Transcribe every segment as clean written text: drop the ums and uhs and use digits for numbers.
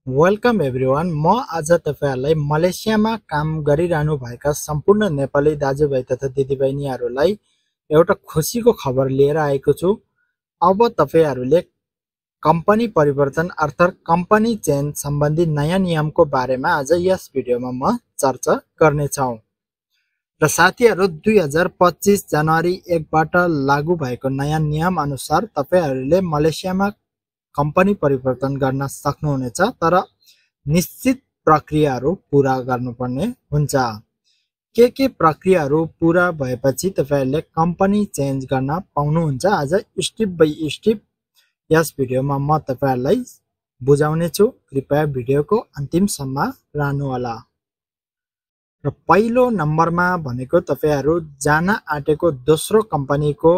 Welcome everyone. म आज तपाईहरुलाई मलेसियामा काम गरिरहनु भएका सम्पूर्ण नेपाली दाजुभाइ तथा दिदीबहिनीहरुलाई एउटा खुशीको खबर लिएर आएको छु। अब तपाईहरुले कम्पनी परिवर्तन अर्थात कम्पनी चेन्ज सम्बन्धी नयाँ नियमको बारेमा आज यस भिडियोमा म चर्चा गर्ने छौं। र साथीहरु 2025 जनवरी 1 बाट लागू भएको नयाँ नियम अनुसार तपाईहरुले मलेसियामा कम्पनी परिवर्तन गर्न सक्नुहुनेछ, तर निश्चित प्रक्रियाहरू पूरा गर्नुपर्ने हुन्छ। के प्रक्रियाहरू पूरा भएपछि तपाईहरुले कम्पनी चेन्ज गर्न पाउनुहुन्छ। आज स्टेप बाइ स्टेप यस भिडियोमा म तपाईहरुलाई बुझाउने छु। कृपया भिडियोको अन्तिमसम्म रहनुहोला। र पहिलो नम्बरमा भनेको तपाईहरु जान आँटेको दोस्रो कम्पनीको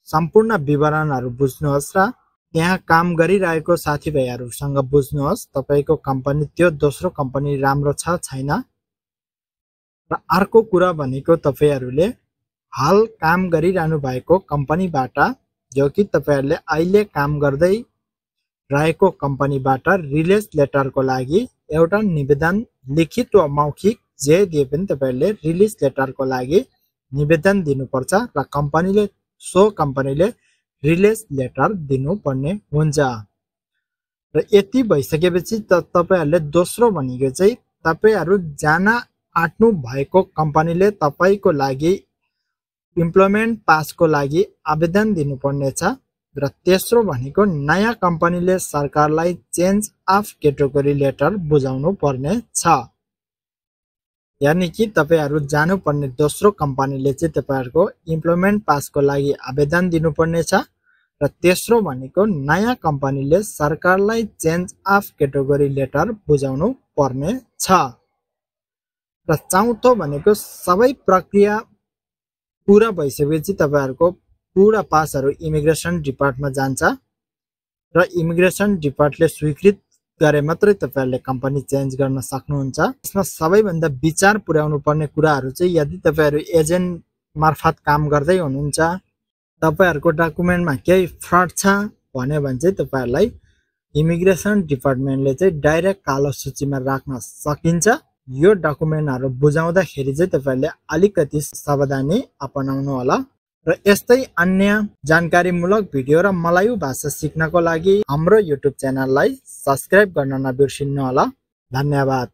सम्पूर्ण विवरणहरू बुझ्नुहोस् र त्यहाँ काम गरिरहेको साथीभाइहरुसँग बुझ्नुहोस् तपाईको कम्पनी त्यो दोस्रो कम्पनी राम्रो छ छैन। र अर्को कुरा भनेको तपाईहरुले हाल काम गरिरहनु भएको कम्पनीबाट, जो कि तपाईहरुले अहिले काम गर्दै रहेको कम्पनीबाट रिलिज लेटरको लागि एउटा निवेदन लिखित वा मौखिक जे दिए पनि तपाईहरुले रिलिज लेटरको लागि निवेदन दिनुपर्छ र कम्पनीले रिलिज लेटर दिनुपर्ने हुन्छ। र यति भइसकेपछि तपाईहरुले दोस्रो भनेको चाहिँ तपाईहरु जान आँट्नु भएको कम्पनीले तपाईको लागि इम्प्लोयमेन्ट पासको लागि आवेदन दिनुपर्ने छ। र तेस्रो भनेको नयाँ कम्पनीले सरकारलाई चेन्ज अफ क्याटेगोरी लेटर बुझाउनु पर्ने छ। यानी कि तपाईहरु जानुपर्ने दोस्रो कम्पनीले चाहिँ तपाईहरुको इम्प्लोयमेन्ट पासको लागि आवेदन दिनुपर्ने छ। र तेस्रो भनेको नयाँ कम्पनीले सरकारलाई चेन्ज अफ क्याटेगोरी लेटर बुझाउनु पर्ने छ। र चौथो भनेको सबै प्रक्रिया पूरा भइसकेपछि तपाईहरुको पूरा पासहरु इमिग्रेसन डिपार्टमेन्टमा जान्छ र इमिग्रेसन डिपार्टले स्वीकृत गरे मात्रै तपाईहरुले कम्पनी चेन्ज गर्न सक्नुहुन्छ। यसमा सबैभन्दा विचार पुर्याउनु पर्ने कुराहरु चाहिँ यदि तपाईहरु एजेन्ट मार्फत काम गर्दै हुनुहुन्छ, तपाईहरुको डकुमेन्टमा केही फ्रड छ भने चाहिँ तपाईहरुलाई इमिग्रेसन डिपार्टमेन्टले चाहिँ डाइरेक्ट कालो सूचीमा राख्न सकिन्छ। यो डकुमेन्टहरु बुझाउँदाखेरि चाहिँ तपाईहरुले अलिकति सावधानी अपनाउनु होला। र यस्तै अन्य जानकारीमूलक भिडियो र मलायु भाषा सिक्नको लागि हाम्रो युट्युब च्यानललाई सब्स्क्राइब गर्न नबिर्सिनु होला। धन्यवाद।